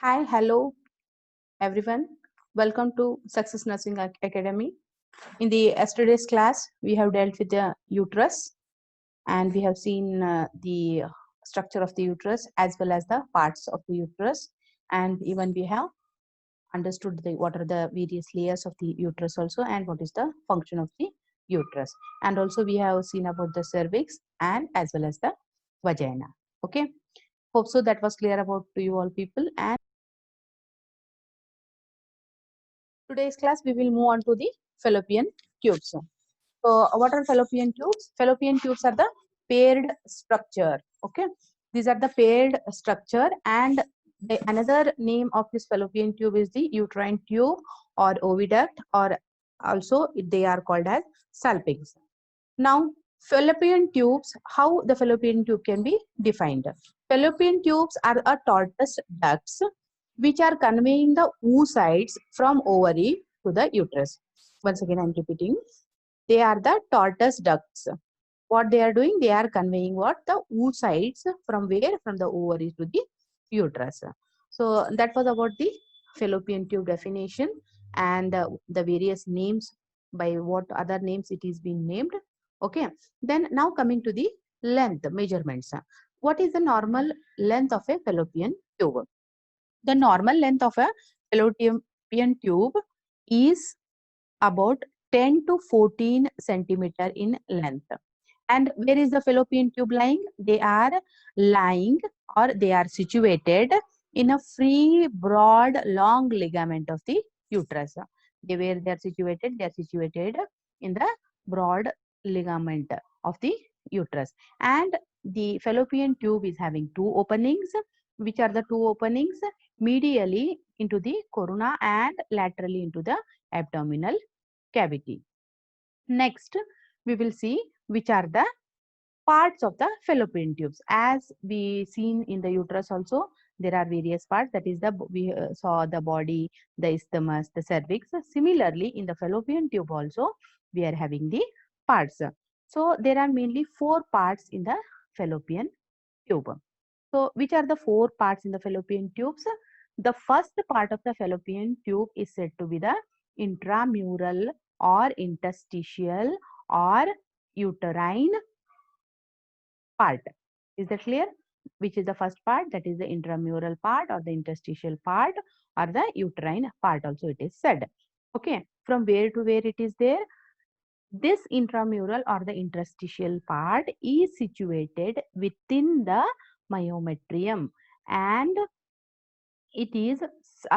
Hi, hello everyone. Welcome to Success Nursing Academy. In the yesterday's class, we have dealt with the uterus and we have seen the structure of the uterus as well as the parts of the uterus, and even we have understood what are the various layers of the uterus also and what is the function of the uterus. And also we have seen about the cervix and as well as the vagina. Okay. Hope so that was clear about to you all people. And today's class, we will move on to the fallopian tubes. So, what are fallopian tubes? Fallopian tubes are the paired structure. Okay, these are the paired structure, and another name of this fallopian tube is the uterine tube or oviduct, or also they are called as salpinx. Now, fallopian tubes, how the fallopian tube can be defined? Fallopian tubes are a tortuous ducts which are conveying the oocytes from ovary to the uterus. Once again, I am repeating. They are the tortuous ducts. What they are doing? They are conveying what? The oocytes from where? From the ovary to the uterus. So that was about the fallopian tube definition and the various names, by what other names it is being named. Okay. Then now coming to the length measurements. What is the normal length of a fallopian tube? The normal length of a fallopian tube is about 10 to 14 centimeter in length. And where is the fallopian tube lying? They are lying, or they are situated in a free, broad, long ligament of the uterus. Where they are situated in the broad ligament of the uterus. And the fallopian tube is having two openings. Which are the two openings? Medially into the corona and laterally into the abdominal cavity. Next, we will see which are the parts of the fallopian tubes. As we seen in the uterus also, there are various parts. That is, we saw the body, the isthmus, the cervix. Similarly, in the fallopian tube also, we are having the parts. So there are mainly four parts in the fallopian tube. So which are the four parts in the fallopian tubes? The first part of the fallopian tube is said to be the intramural or interstitial or uterine part. Is that clear? Which is the first part? That is the intramural part or the interstitial part or the uterine part also it is said. Okay. From where to where it is there? This intramural or the interstitial part is situated within the myometrium, and it is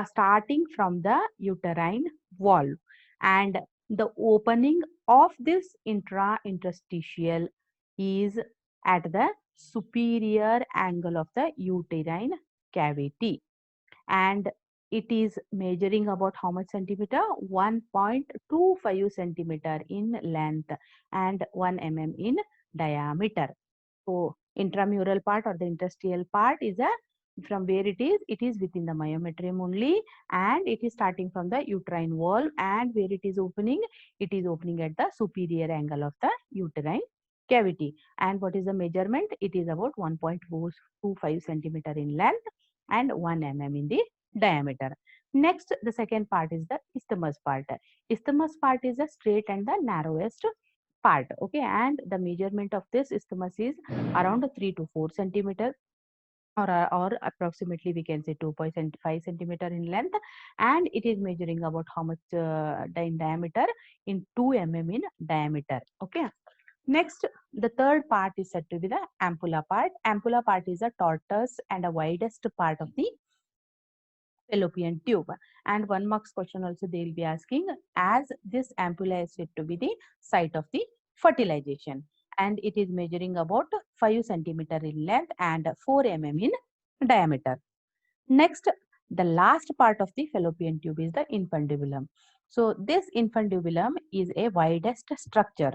starting from the uterine wall, and the opening of this interstitial is at the superior angle of the uterine cavity, and it is measuring about how much centimeter? 1.25 centimeter in length and 1 mm in diameter. So intramural part or the interstitial part is a, from where it is within the myometrium only, and it is starting from the uterine wall, and where it is opening at the superior angle of the uterine cavity. And what is the measurement? It is about 1.25 centimeter in length and 1 mm in the diameter. Next, the second part is the isthmus part. Isthmus part is the straight and the narrowest part. Okay, and the measurement of this isthmus is around 3 to 4 centimeter, or approximately we can say 2.5 centimeter in length, and it is measuring about how much in diameter? In 2 mm in diameter. Okay. Next, the third part is said to be the ampulla part. Ampulla part is the tortuous and the widest part of the fallopian tube. And one marks question also they will be asking, as this ampulla is said to be the site of the fertilization, and it is measuring about 5 centimeter in length and 4 mm in diameter. Next, the last part of the fallopian tube is the infundibulum. So this infundibulum is a widest structure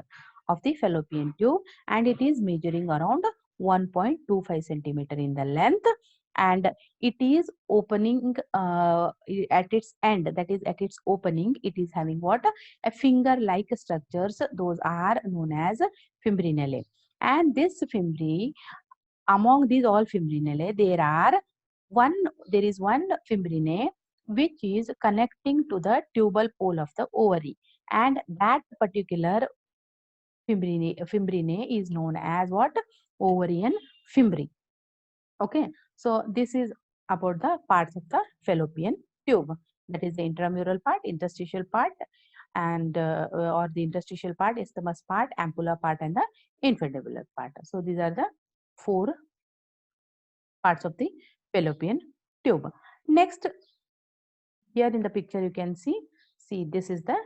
of the fallopian tube, and it is measuring around 1.25 centimeter in the length, and it is opening at its end, that is at its opening it is having what? A finger like structures. Those are known as fimbrinella. And this fimbri, among these all fimbrinella, there are there is one fimbrine which is connecting to the tubal pole of the ovary, and that particular fimbrine is known as what? Ovarian fimbric. Okay, so this is about the parts of the fallopian tube. That is the intramural part, interstitial part, and or the interstitial part, isthmus part, ampulla part, and the infundibular part. So these are the 4 parts of the fallopian tube. Next, here in the picture you can see this is the,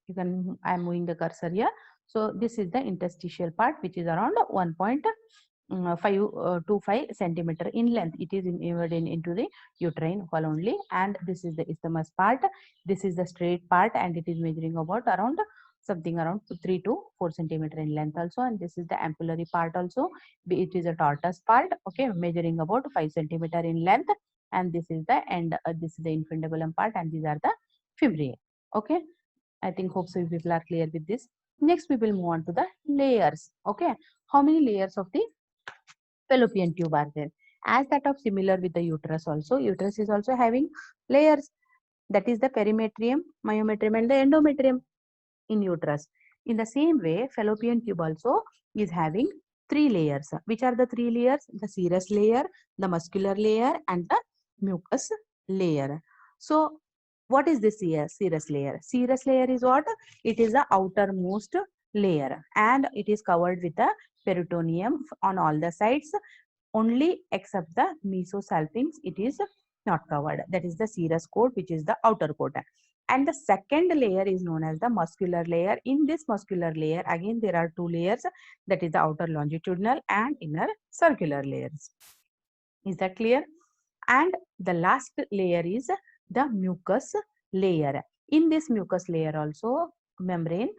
you can, I am moving the cursor here. So this is the interstitial part, which is around 1.525 centimeter in length. It is embedded into the uterine wall only, and this is the isthmus part. This is the straight part, and it is measuring about around something around 3 to 4 centimeter in length also, and this is the ampullary part also. It is a tortoise part, okay, measuring about 5 centimeter in length, and this is the end. This is the infundibulum part, and these are the fimbriae. Okay, I think hope so people are clear with this. Next, we will move on to the layers. Okay, how many layers of the fallopian tube are there? As that of similar with the uterus also, uterus is also having layers. That is the perimetrium, myometrium, and the endometrium in uterus. In the same way, fallopian tube also is having 3 layers. Which are the 3 layers? The serous layer, the muscular layer, and the mucus layer. So what is this serous layer? Serous layer is what? It is the outermost layer, and it is covered with the peritoneum on all the sides, only except the mesosalpinx it is not covered. That is the serous coat, which is the outer coat. And the second layer is known as the muscular layer. In this muscular layer, again there are 2 layers, that is the outer longitudinal and inner circular layers. Is that clear? And the last layer is the mucus layer. In this mucus layer also, membrane,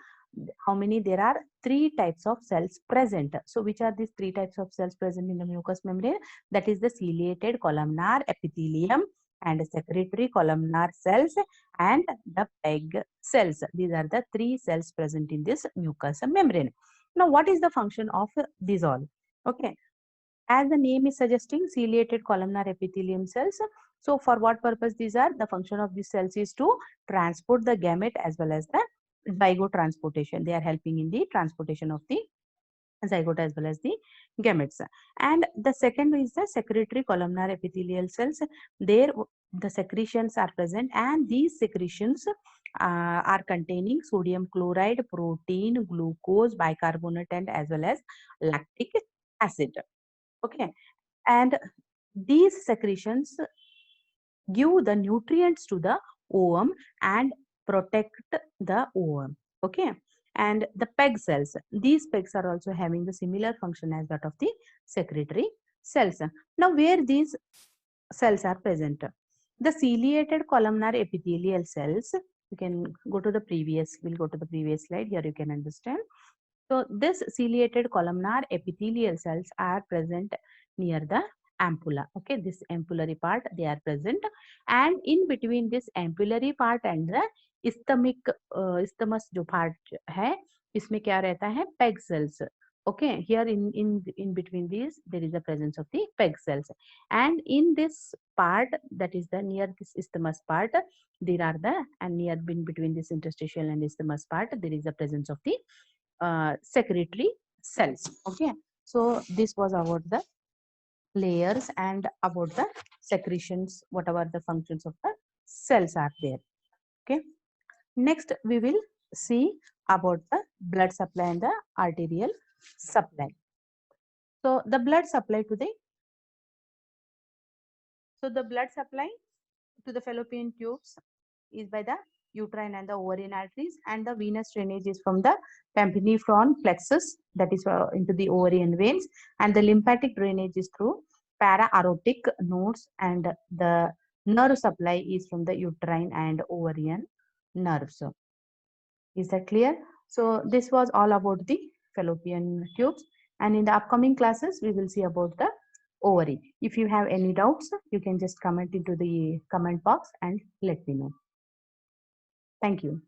how many? There are 3 types of cells present. So which are these 3 types of cells present in the mucous membrane? That is the ciliated columnar epithelium, and secretory columnar cells, and the PEG cells. These are the 3 cells present in this mucous membrane. Now what is the function of these all? Okay, as the name is suggesting, ciliated columnar epithelium cells. So for what purpose these are? The function of these cells is to transport the gamete as well as the zygote transportation. They are helping in the transportation of the zygote as well as the gametes. And the second is the secretory columnar epithelial cells. There the secretions are present, and these secretions are containing sodium chloride, protein, glucose, bicarbonate, and as well as lactic acid. Okay, and these secretions give the nutrients to the ovum and protect the ovum. Okay, and the PEG cells, these PEGs are also having the similar function as that of the secretory cells. Now where these cells are present? The ciliated columnar epithelial cells, you can go to the previous, we'll go to the previous slide, here you can understand. So this ciliated columnar epithelial cells are present near the ampulla. Okay, this ampullary part they are present, and in between this ampullary part and the isthmic isthmus जो part है, इसमें क्या रहता है? PEG cells. Okay, here in between these there is the presence of the PEG cells, and in this part, that is the near this isthmus part, there are the, and near in between this interstitial and isthmus part, there is the presence of the secretory cells. Okay, so this was about the layers and about the secretions, whatever the functions of the cells are there. Okay, next we will see about the blood supply and the arterial supply. So the blood supply to the blood supply to the fallopian tubes is by the uterine and the ovarian arteries, and the venous drainage is from the tympaniform plexus, that is into the ovarian veins, and the lymphatic drainage is through para-aortic nodes, and the nerve supply is from the uterine and ovarian nerves. Is that clear? So this was all about the fallopian tubes, and in the upcoming classes we will see about the ovary. If you have any doubts, you can just comment into the comment box and let me know. Thank you.